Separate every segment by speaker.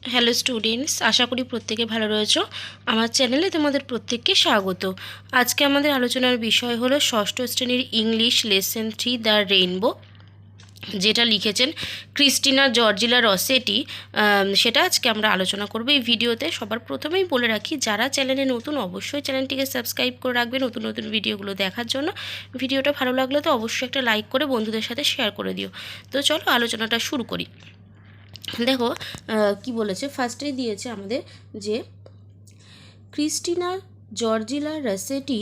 Speaker 1: Hello students, আশা করি প্রত্যেকে ভালো রয়েছো। আমার চ্যানেলে তোমাদের প্রত্যেককে স্বাগত। আজকে আমাদের আলোচনার বিষয় হলো ষষ্ঠ শ্রেণীর ইংলিশ লেসন 3 দ্য রেইনবো, যেটা লিখেছেন ক্রিস্টিনা জর্জিলা রসেটি। সেটা আজকে আমরা আলোচনা করব এই ভিডিওতে। সবার প্রথমেই বলে রাখি, যারা চ্যানেলে নতুন অবশ্যই চ্যানেলটিকে সাবস্ক্রাইব করে রাখবে নতুন নতুন ভিডিওগুলো দেখার জন্য। ভিডিওটা ভালো লাগলে তো অবশ্যই একটা লাইক করে বন্ধুদের সাথে শেয়ার করে দিও। তো চলো আলোচনাটা শুরু করি। দেখো কি বলেছে, ফার্স্টেই দিয়েছে আমাদের যে ক্রিস্টিনা জর্জিলা রসেটি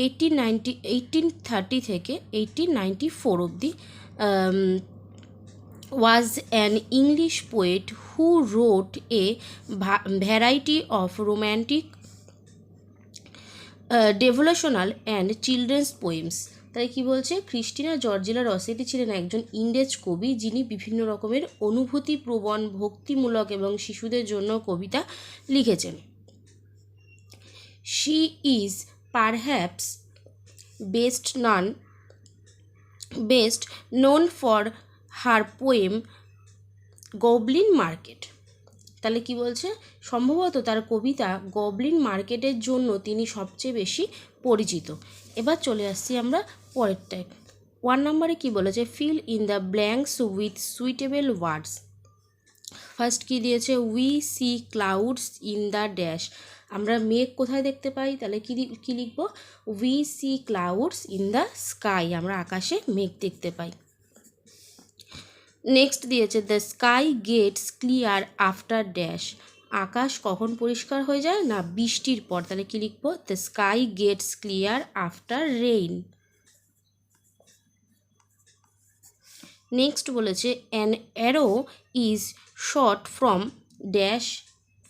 Speaker 1: 1830 থেকে 1894 অবধি was an English poet who wrote a variety of romantic, devotional and children's poems. তাই কি বলছে, ক্রিস্টিনা জর্জিলা রসেটি ছিলেন একজন ইংরেজ কবি যিনি বিভিন্ন রকমের অনুভূতিপ্রবণ, ভক্তিমূলক এবং শিশুদের জন্য কবিতা লিখেছেন। She is perhaps best known for her poem Goblin market. তাহলে কি বলছে, সম্ভবত তার কবিতা গবলিন মার্কেটের জন্য তিনি সবচেয়ে বেশি পরিচিত। এবার চলে আসছি আমরা পরেরটায়। 1 নম্বরে কি বলেছে, fill in the blanks with suitable words. First কি দিয়েছে, we see clouds in the dash. আমরা মেঘ কোথায় দেখতে পাই, তাহলে কি লিখবো, we see clouds in the sky. আমরা আকাশে মেঘ দেখতে পাই। নেক্সট দিয়েছে, the sky gets clear after dash. আকাশ কখন পরিষ্কার হয়ে যায় না, বৃষ্টির পর। তাহলে কি লিখবো, the sky gets clear after rain. Next বলেছে, an arrow is shot from dash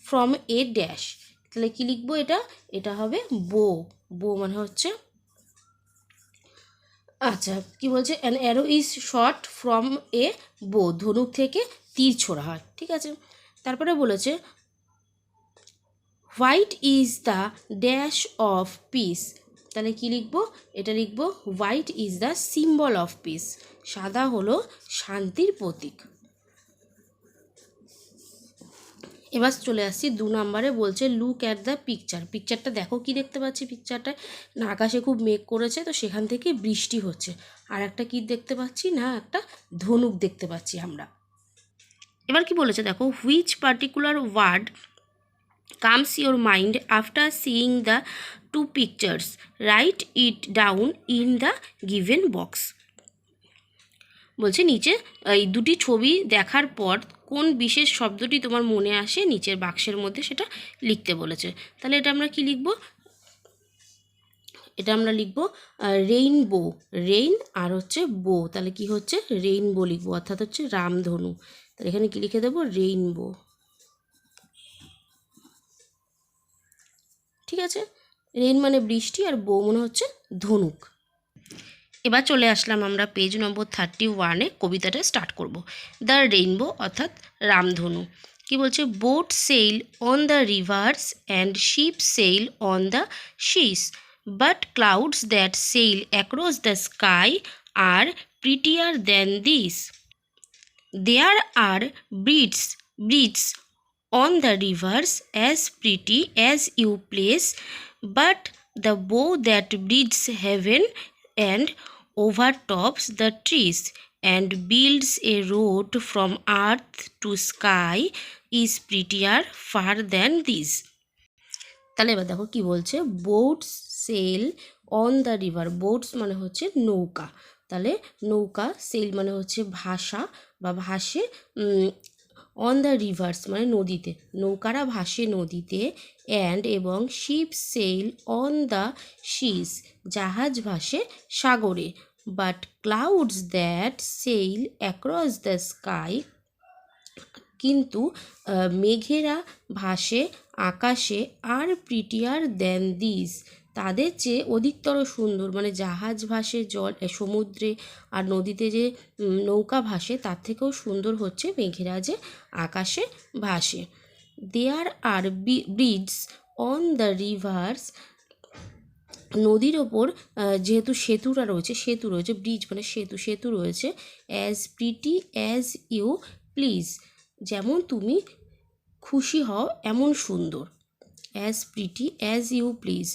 Speaker 1: from a dash. তাহলে কি লিখবো, এটা হবে বো মানে হচ্ছে, আচ্ছা কি বলছে, an arrow is shot from a বো, ধনুক থেকে তীর ছোড়া হয়। ঠিক আছে, তারপরে বলেছে, white is the dash of piece. তাহলে কি লিখবো, এটা লিখবো, white is the symbol of piece. সাদা হলো শান্তির প্রতীক। এবার চলে আসছি 2 নম্বরে, বলছে লুক অ্যাট দ্য পিকচার। পিকচারটা দেখো, কি দেখতে পাচ্ছি পিকচারটায় না, আকাশে খুব মেঘ করেছে তো সেখান থেকে বৃষ্টি হচ্ছে। আর একটা কি দেখতে পাচ্ছি না, একটা ধনুক দেখতে পাচ্ছি আমরা। এবার কি বলেছে দেখো, which particular word comes your mind after seeing the 2 pictures, write it down in the given box. বলছে নিচে এই দুটি ছবি দেখার পর কোন বিশেষ শব্দটি তোমার মনে আসে নিচের বাক্সের মধ্যে সেটা লিখতে বলেছে। তাহলে এটা আমরা কি লিখব, এটা আমরা লিখব রেইনবো। রেইন আর হচ্ছে বো, তাহলে কি হচ্ছে রেইনবো লিখবো, অর্থাৎ হচ্ছে রামধনু। তাহলে এখানে কি লিখে দেবো, রেইনবো। ঠিক আছে, রেইন মানে বৃষ্টি আর বো মনে হচ্ছে ধনুক। এবার চলে আসলাম আমরা পেজ নম্বর 31-এ, কবিতাটা স্টার্ট করব। দ্য রেইনবো অর্থাৎ রামধনু। কি বলছে, boat sail on the rivers and ship sail on the seas, but clouds that sail across the sky are prettier than this. There are bridges on the rivers as pretty as you place, but the bow that breathes heaven and overtops the trees and builds a road from earth to sky is prettier far than this. তাহলে এবার দেখো কি বলছে, boats sail on the river. Boats মানে হচ্ছে নৌকা, তাহলে নৌকা, সেল মানে হচ্ছে ভাসা বা ভাসে, অন দ্য রিভার্স মানে নদীতে, নৌকারা ভাসে নদীতে, অ্যান্ড এবং ship sail on the seas, জাহাজ ভাসে সাগরে, but clouds that sail across the sky, কিন্তু মেঘেরা ভাসে আকাশে, আর প্রিটিয়ার দ্যান দিস, তাদের চেয়ে অধিকতর সুন্দর, মানে জাহাজ ভাসে সমুদ্রে আর নদীতে যে নৌকা ভাসে তার থেকেও সুন্দর হচ্ছে মেঘেরা যে আকাশে ভাসে। There are bridges on the rivers, নদীর ওপর যেহেতু সেতু রয়েছে, ব্রিজ মানে সেতু রয়েছে, as pretty as you please, যেমন তুমি খুশি হও এমন সুন্দর, as pretty as you please,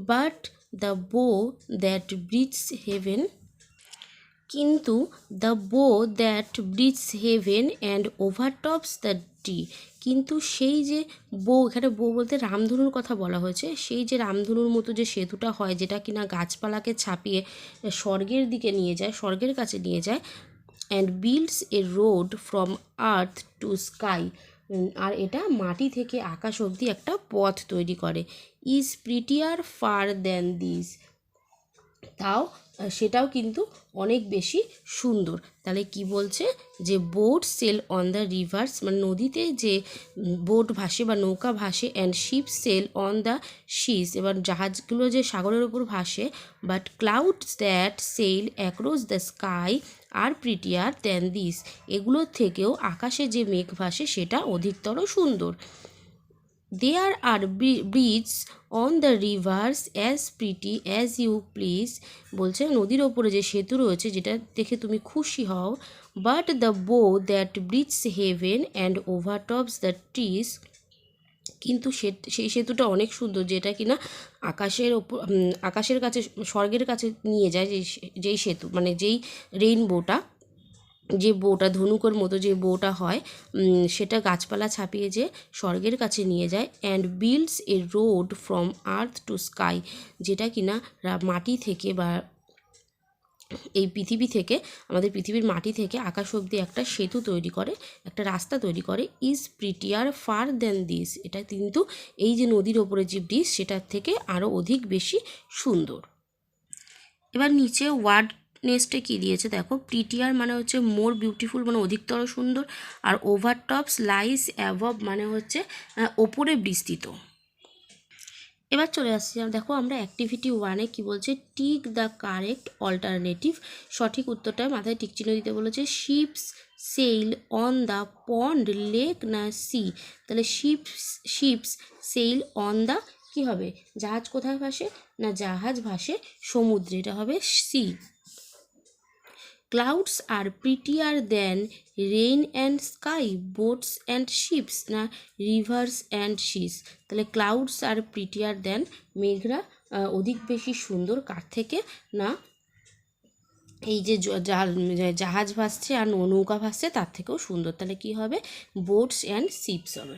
Speaker 1: but the bow that breathes heaven, কিন্তু the bow that breathes heaven and overtops the tree, কিন্তু সেই যে বো, এখানে বো বলতে রামধনুর কথা বলা হয়েছে, সেই যে রামধনুর মতো যে সেতুটা হয় যেটা কিনা গাছপালাকে ছাপিয়ে স্বর্গের দিকে নিয়ে যায়, স্বর্গের কাছে নিয়ে যায়, and builds a road from earth to sky, আর এটা মাটি থেকে আকাশ অবধি একটা পথ তৈরি করে, is prettier far than this, তাও সেটাও কিন্তু অনেক বেশি সুন্দর। তাহলে কি বলছে যে boat sail on the rivers, মানে নদীতে যে বোট ভাসে বা নৌকা ভাসে, and ship sail on the seas, এবার জাহাজগুলো যে সাগরের ওপর ভাসে, but clouds that sail across the sky are prettier than this, এগুলোর থেকেও আকাশে যে মেঘ ভাসে সেটা অধিকতর সুন্দর। There are bridges on the rivers as pretty as you please, বলছে নদীর ওপরে যে সেতু রয়েছে যেটা দেখে তুমি খুশি হও, but the bow that breathes heaven and overtops the trees, কিন্তু সেই সেতুটা অনেক সুন্দর যেটা কিনা আকাশের ওপর, আকাশের কাছে, স্বর্গের কাছে নিয়ে যায়, যেই সেতু মানে যেই রেইনবোটা, যে বউটা ধনুকের মতো যে বউটা হয়, সেটা গাছপালা ছাপিয়ে যে স্বর্গের কাছে নিয়ে যায়, and builds a road from earth to sky, যেটা কিনা মাটি থেকে বা এই পৃথিবী থেকে, আমাদের পৃথিবীর মাটি থেকে আকাশ অবধি একটা সেতু তৈরি করে, একটা রাস্তা তৈরি করে, is prettier far than this, এটা কিন্তু এই যে নদীর ওপরে যে ব্রিজ সেটার থেকে আরও অধিক বেশি সুন্দর। এবার নিচে ওয়ার্ড নেক্সটে কী দিয়েছে দেখো, প্রিটিয়ার মানে হচ্ছে মোর বিউটিফুল মানে অধিকতর সুন্দর, আর ওভারটপস লাইস অ্যাবভ মানে হচ্ছে ওপরে বিস্তৃত। এবার চলে আসছি দেখো আমরা অ্যাক্টিভিটি 1-এ কী বলছে, টিক দ্য কারেক্ট অল্টারনেটিভ, সঠিক উত্তরটা মাথায় টিক চিহ্ন দিতে বলেছে। Ships sail on the pond lake না সি, তাহলে শিপস সেল অন দ্য কী হবে, জাহাজ কোথায় ভাসে না জাহাজ ভাসে সমুদ্রে, এটা হবে sea. Clouds are prettier than rain and sky, boats and ships না রিভার্স অ্যান্ড সিস, তাহলে ক্লাউডস আর প্রিটিয়ার দেন, মেঘরা অধিক বেশি সুন্দর কার থেকে না এই যে জাহাজ ভাসছে আর নৌকা ভাসছে তার থেকেও সুন্দর, তাহলে কি হবে বোটস অ্যান্ড শিপস হবে।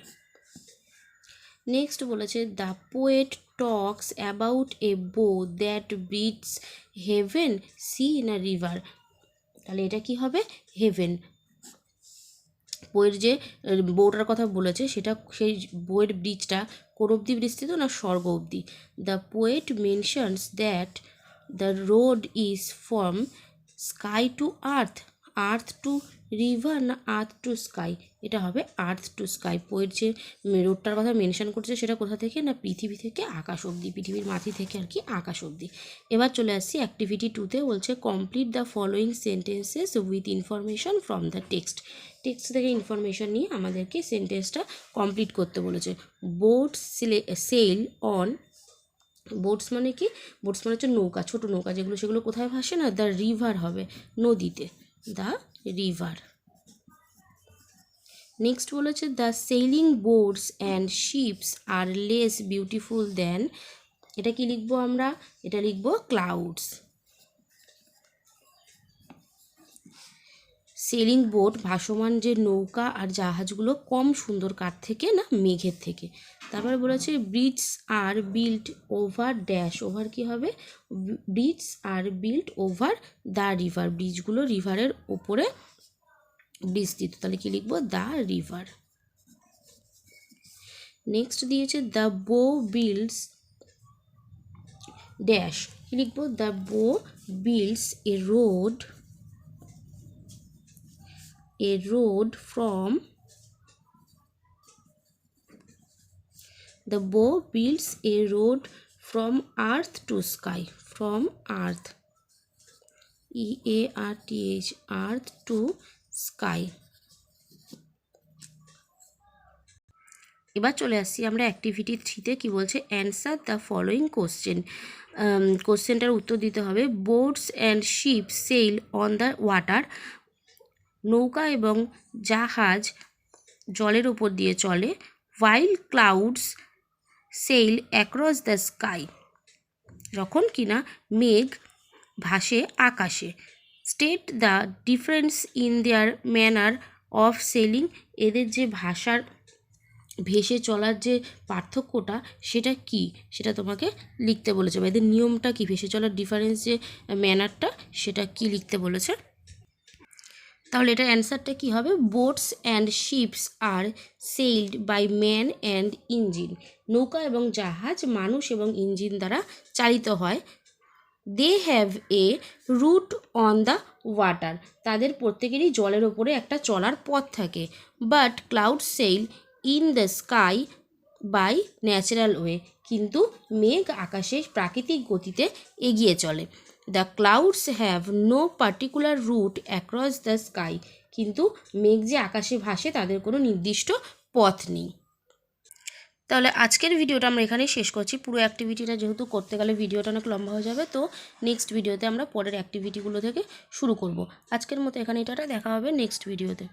Speaker 1: নেক্সট বলেছে the poet talks about a বো দ্যাট ব্রিথস হেভেন, সি না রিভার, তাহলে এটা কি হবে হেভেন। বইয়ের যে বউটার কথা বলেছে সেটা, সেই বইয়ের ব্রিজটা কোন অবধি বিস্তৃত না স্বর্গ অবধি। The poet mentions that the road is from sky to earth, earth to river না আর্থ টু স্কাই, এটা হবে আর্থ টু স্কাই। পোয়েট যে রোডটার কথা মেনশন করছে সেটা কোথা থেকে না পৃথিবী থেকে আকাশ অবধি, পৃথিবীর মাটি থেকে আর কি আকাশ অবধি। এবার চলে আসছি অ্যাক্টিভিটি 2-তে, বলছে complete the following sentences with information from the text, text থেকে ইনফরমেশন নিয়ে আমাদেরকে সেন্টেন্সটা কমপ্লিট করতে বলেছে। বোটস সেল অন, বোটস মানে কি, বোটস মানে হচ্ছে নৌকা, ছোটো নৌকা যেগুলো, সেগুলো কোথায় ভাসে না দ্য রিভার হবে নদীতে, দ্য রিভার। নেক্সট বলেছে the sailing boats and ships are less beautiful than, এটা কি লিখবো আমরা, এটা লিখবো ক্লাউডস। সেলিং বোট ভাসমান যে নৌকা আর জাহাজগুলো কম সুন্দর কার থেকে না মেঘের থেকে। তারপরে বলেছে ব্রিজস আর বিল্ট ওভার ড্যাশ, ওভার কি হবে ব্রিজস আর বিল্ট ওভার দ্য রিভার, ব্রিজগুলো রিভারের ওপরে বিস্তৃত, তাহলে কি লিখবো দ্য রিভার। নেক্সট দিয়েছে দ্য বো বিল্ডস ড্যাশ, কি লিখবো দ্য বো builds a road, a road from, the bow builds a road from earth to sky, from earth, EARTH, earth to sky। এবার চলে আসছি আমরা অ্যাক্টিভিটি 3-তে, কি বলছে অ্যান্সার দ্য ফলোয়িং কোশ্চেন, কোশ্চেনটার উত্তর দিতে হবে। Boats and ship sail on the water, নৌকা এবং জাহাজ জলের উপর দিয়ে চলে। while clouds sail across the sky, যখন কিনা মেঘ ভাসে আকাশে। State the difference in their manner of selling, এদের যে ভাষার ভেসে চলার যে পার্থক্যটা সেটা কি সেটা তোমাকে লিখতে বলেছে, বা এদের নিয়মটা কি, ভেসে চলার ডিফারেন্স যে ম্যানারটা সেটা কি লিখতে বলেছে। তাহলে এটার অ্যান্সারটা কি হবে? Boats and ships are sailed by man and engine, নৌকা এবং জাহাজ মানুষ এবং ইঞ্জিন দ্বারা চালিত হয়। They have a route on the water, তাদের প্রত্যেকেরই জলের ওপরে একটা চলার পথ থাকে। But cloud sail in the sky by natural way, কিন্তু মেঘ আকাশে প্রাকৃতিক গতিতে এগিয়ে চলে। The clouds have no particular route across the sky, কিন্তু মেঘ যে আকাশে ভাসে তাদের কোনো নির্দিষ্ট পথ নেই। তাহলে আজকের ভিডিওটা আমরা এখানেই শেষ করছি। পুরো অ্যাক্টিভিটিটা যেহেতু করতে গেলে ভিডিওটা অনেক লম্বা হয়ে যাবে, তো নেক্সট ভিডিওতে আমরা পরের অ্যাক্টিভিটিগুলো থেকে শুরু করব। আজকের মতো এখানেই টাটা, দেখা হবে নেক্সট ভিডিওতে।